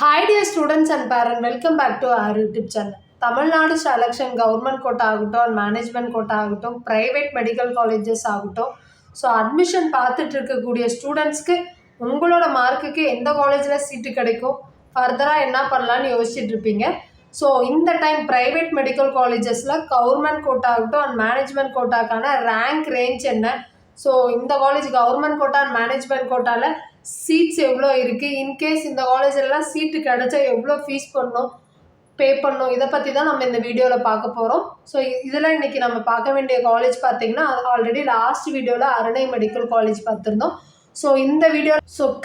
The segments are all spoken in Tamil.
Hi dear students and parents, welcome back to our YouTube channel. Tamil Nadu selection government quota ஆகட்டும், மேனேஜ்மெண்ட் கோட்டா ஆகட்டும், ப்ரைவேட் மெடிக்கல் காலேஜஸ் ஆகட்டும், ஸோ அட்மிஷன் பார்த்துட்டு இருக்கக்கூடிய ஸ்டூடெண்ட்ஸ்க்கு உங்களோட மார்க்குக்கு எந்த காலேஜில் சீட்டு கிடைக்கும், ஃபர்தராக என்ன பண்ணலான்னு யோசிச்சுட்டு இருப்பீங்க. ஸோ இந்த டைம் ப்ரைவேட் மெடிக்கல் காலேஜஸில் கவர்மெண்ட் கோட்டா ஆகட்டும் அண்ட் மேனேஜ்மெண்ட் கோட்டாக்கான ரேங்க் ரேஞ்ச் என்ன, ஸோ இந்த college government quota and management கோட்டாவில் சீட்ஸ் எவ்வளோ இருக்குது, இன்கேஸ் இந்த காலேஜெல்லாம் சீட்டு கிடச்சா எவ்வளோ ஃபீஸ் பே பண்ணணும், இதை பற்றி தான் நம்ம இந்த வீடியோவில் பார்க்க போகிறோம். ஸோ இதில் இன்றைக்கி நம்ம பார்க்க வேண்டிய காலேஜ் பார்த்திங்கன்னா ஆல்ரெடி லாஸ்ட் வீடியோவில் அருணை மெடிக்கல் காலேஜ் பார்த்துருந்தோம். ஸோ இந்த video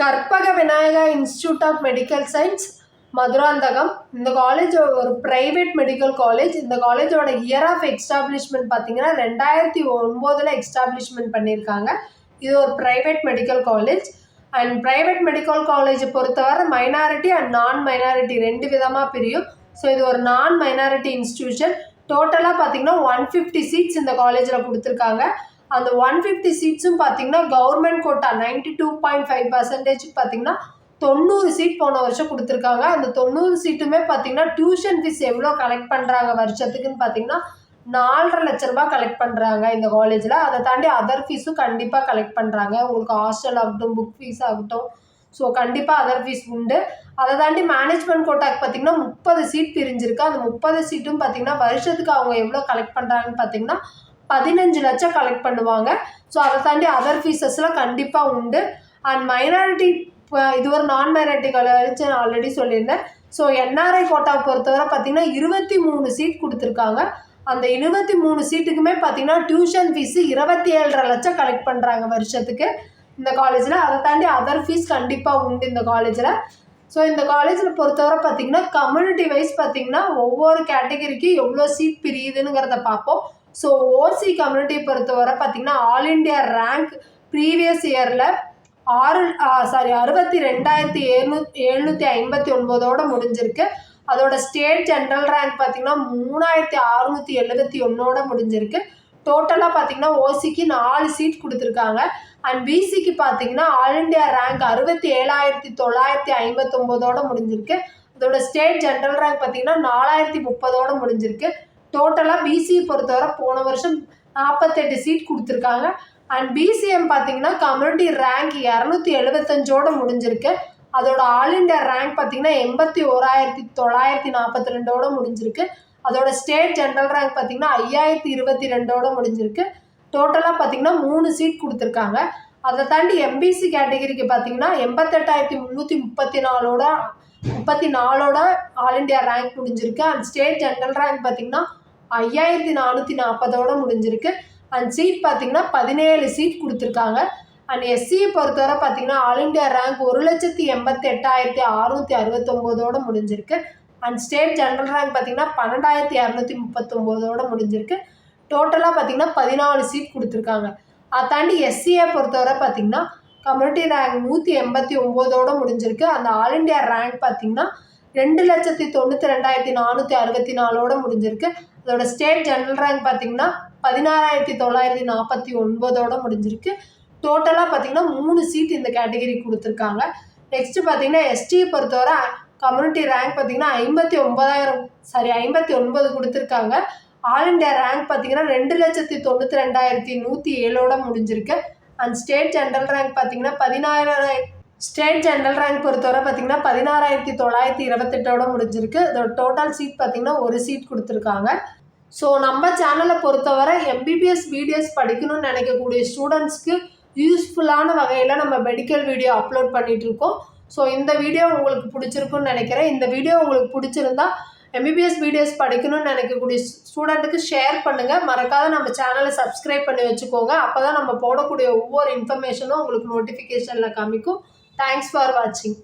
Karpaga Vinayaga institute of medical science Madurantakam, இந்த காலேஜ் ஒரு ப்ரைவேட் மெடிக்கல் காலேஜ். இந்த காலேஜோட இயர் ஆஃப் எஸ்டாப்ளிஷ்மெண்ட் பார்த்திங்கன்னா 2009 எஸ்டாப்ளிஷ்மெண்ட் பண்ணியிருக்காங்க. இது ஒரு private medical college. And private medical காலேஜை பொறுத்தவரை மைனாரிட்டி அண்ட் நான் மைனாரிட்டி ரெண்டு விதமாக பிரியும். ஸோ இது ஒரு நான் மைனாரிட்டி இன்ஸ்டிடியூஷன். டோட்டலாக பார்த்திங்கன்னா 150 சீட்ஸ் இந்த காலேஜில் கொடுத்துருக்காங்க. அந்த 150 சீட்ஸும் பார்த்திங்கன்னா கவர்மெண்ட் கோட்டா 92.5% பார்த்திங்கன்னா 90 சீட் போன வருஷம் கொடுத்துருக்காங்க. அந்த 90 சீட்டுமே பார்த்திங்கன்னா டியூஷன் ஃபீஸ் எவ்வளோ கலெக்ட் பண்ணுறாங்க வருஷத்துக்குன்னு பார்த்திங்கன்னா 4.5 லட்ச ரூபா கலெக்ட் பண்ணுறாங்க இந்த காலேஜில். அதை தாண்டி அதர் ஃபீஸும் கண்டிப்பாக கலெக்ட் பண்ணுறாங்க. உங்களுக்கு ஹாஸ்டல் ஆகட்டும், புக் ஃபீஸ் ஆகட்டும், ஸோ கண்டிப்பாக அதர் ஃபீஸ் உண்டு. அதை தாண்டி மேனேஜ்மெண்ட் கோட்டாக்கு பார்த்திங்கன்னா 30 சீட் பிரிஞ்சிருக்கு. அந்த 30 சீட்டும் பார்த்திங்கன்னா வருஷத்துக்கு அவங்க எவ்வளோ கலெக்ட் பண்ணுறாங்கன்னு பார்த்திங்கன்னா 15 லட்சம் கலெக்ட் பண்ணுவாங்க. ஸோ அதை தாண்டி அதர் ஃபீஸஸ்லாம் கண்டிப்பாக உண்டு. அண்ட் மைனாரிட்டி இது ஒரு நான் மைனாரிட்டி காலேஜ் நான் ஆல்ரெடி சொல்லியிருந்தேன். ஸோ என்ஆர்ஐ கோட்டாவை பொறுத்தவரை பார்த்திங்கன்னா 23 சீட் கொடுத்துருக்காங்க. அந்த 23 சீட்டுக்குமே பார்த்திங்கன்னா டியூஷன் ஃபீஸு 27.5 லட்சம் கலெக்ட் பண்ணுறாங்க வருஷத்துக்கு இந்த காலேஜில். அதை தாண்டி அதர் ஃபீஸ் கண்டிப்பாக உண்டு இந்த காலேஜில். ஸோ இந்த காலேஜில் பொறுத்தவரை பார்த்திங்கன்னா கம்யூனிட்டி வைஸ் பார்த்திங்கன்னா ஒவ்வொரு கேட்டகரிக்கு எவ்வளோ சீட் பிரியுதுங்கிறத பார்ப்போம். ஸோ ஓசி கம்யூனிட்டியை பொறுத்தவரை பார்த்திங்கன்னா ஆல் இண்டியா ரேங்க் ப்ரீவியஸ் இயரில் 62,759 முடிஞ்சிருக்கு. அதோட ஸ்டேட் ஜென்ரல் ரேங்க் பார்த்திங்கன்னா 3,671 முடிஞ்சிருக்கு. டோட்டலாக பார்த்திங்கன்னா ஓசிக்கு 4 சீட் கொடுத்துருக்காங்க. அண்ட் பிசிக்கு பார்த்திங்கன்னா ஆல் இண்டியா ரேங்க் 67,959 முடிஞ்சிருக்கு. அதோட ஸ்டேட் ஜென்ரல் ரேங்க் பார்த்திங்கன்னா 4,030 முடிஞ்சிருக்கு. டோட்டலாக பிசி பொறுத்தவரை போன வருஷம் 48 சீட் கொடுத்துருக்காங்க. அண்ட் பிசிஎம் பார்த்திங்கன்னா கம்யூனிட்டி ரேங்க் 275 முடிஞ்சிருக்கு. அதோட ஆல் இண்டியா ரேங்க் பார்த்திங்கன்னா 81,942 முடிஞ்சிருக்கு. அதோட ஸ்டேட் ஜென்ரல் ரேங்க் பார்த்திங்கன்னா 5,022 முடிஞ்சிருக்கு. டோட்டலாக பார்த்திங்கன்னா 3 சீட் கொடுத்துருக்காங்க. அதை தாண்டி எம்பிசி கேட்டகரிக்கு பார்த்திங்கன்னா 88,334 ஆல் இண்டியா ரேங்க் முடிஞ்சிருக்கு. அண்ட் ஸ்டேட் ஜென்ரல் ரேங்க் பார்த்திங்கன்னா 5,440 முடிஞ்சிருக்கு. அண்ட் சீட் பார்த்திங்கன்னா 17 சீட் கொடுத்துருக்காங்க. அண்ட் எஸ்சியை பொறுத்தவரை பார்த்திங்கன்னா ஆல் இண்டியா ரேங்க் 1,88,669 முடிஞ்சிருக்கு. அண்ட் ஸ்டேட் ஜென்ரல் ரேங்க் பார்த்திங்கன்னா 12,239 முடிஞ்சிருக்கு. டோட்டலாக பார்த்திங்கன்னா 14 சீட் கொடுத்துருக்காங்க. அதை தாண்டி எஸ்சியை பொறுத்தவரை பார்த்திங்கன்னா கம்யூனிட்டி ரேங்க் 189 முடிஞ்சிருக்கு. அந்த ஆல் இண்டியா ரேங்க் பார்த்திங்கன்னா 2,92,464 முடிஞ்சிருக்கு. அதோட ஸ்டேட் ஜென்ரல் ரேங்க் பார்த்திங்கன்னா 16,949 முடிஞ்சிருக்கு. டோட்டலாக பார்த்திங்கன்னா 3 சீட் இந்த கேட்டகரி கொடுத்துருக்காங்க. நெக்ஸ்ட்டு பார்த்திங்கன்னா எஸ்டியை பொறுத்தவரை கம்யூனிட்டி ரேங்க் பார்த்திங்கன்னா 59 கொடுத்துருக்காங்க. ஆல் இண்டியா ரேங்க் பார்த்திங்கன்னா 2,92,107 முடிஞ்சிருக்கு. அண்ட் ஸ்டேட் ஜென்ரல் ரேங்க் பார்த்திங்கன்னா 16,000 ஸ்டேட் ஜென்ரல் ரேங்க் பொறுத்தவரை பார்த்திங்கன்னா 16,928 முடிஞ்சிருக்கு. அதோட டோட்டல் சீட் பார்த்திங்கன்னா 1 சீட் கொடுத்துருக்காங்க. ஸோ நம்ம சேனலை பொறுத்தவரை எம்பிபிஎஸ் பிடிஎஸ் படிக்கணும்னு நினைக்கக்கூடிய ஸ்டூடெண்ட்ஸ்க்கு யூஸ்ஃபுல்லான வகையில் நம்ம மெடிக்கல் வீடியோ அப்லோட் பண்ணிகிட்ருக்கோம். ஸோ இந்த வீடியோ உங்களுக்கு பிடிச்சிருக்குன்னு நினைக்கிறேன். இந்த வீடியோ உங்களுக்கு பிடிச்சிருந்தா எம்பிபிஎஸ் பிடிஎஸ் படிக்கணும்னு நினைக்கக்கூடிய ஸ்டூடெண்ட்டுக்கு ஷேர் பண்ணுங்கள். மறக்காத நம்ம சேனலை சப்ஸ்கிரைப் பண்ணி வச்சுக்கோங்க. அப்போ தான் நம்ம போடக்கூடிய ஒவ்வொரு இன்ஃபர்மேஷனும் உங்களுக்கு நோட்டிஃபிகேஷனில் காமிக்கும். தேங்க்ஸ் ஃபார் வாட்சிங்.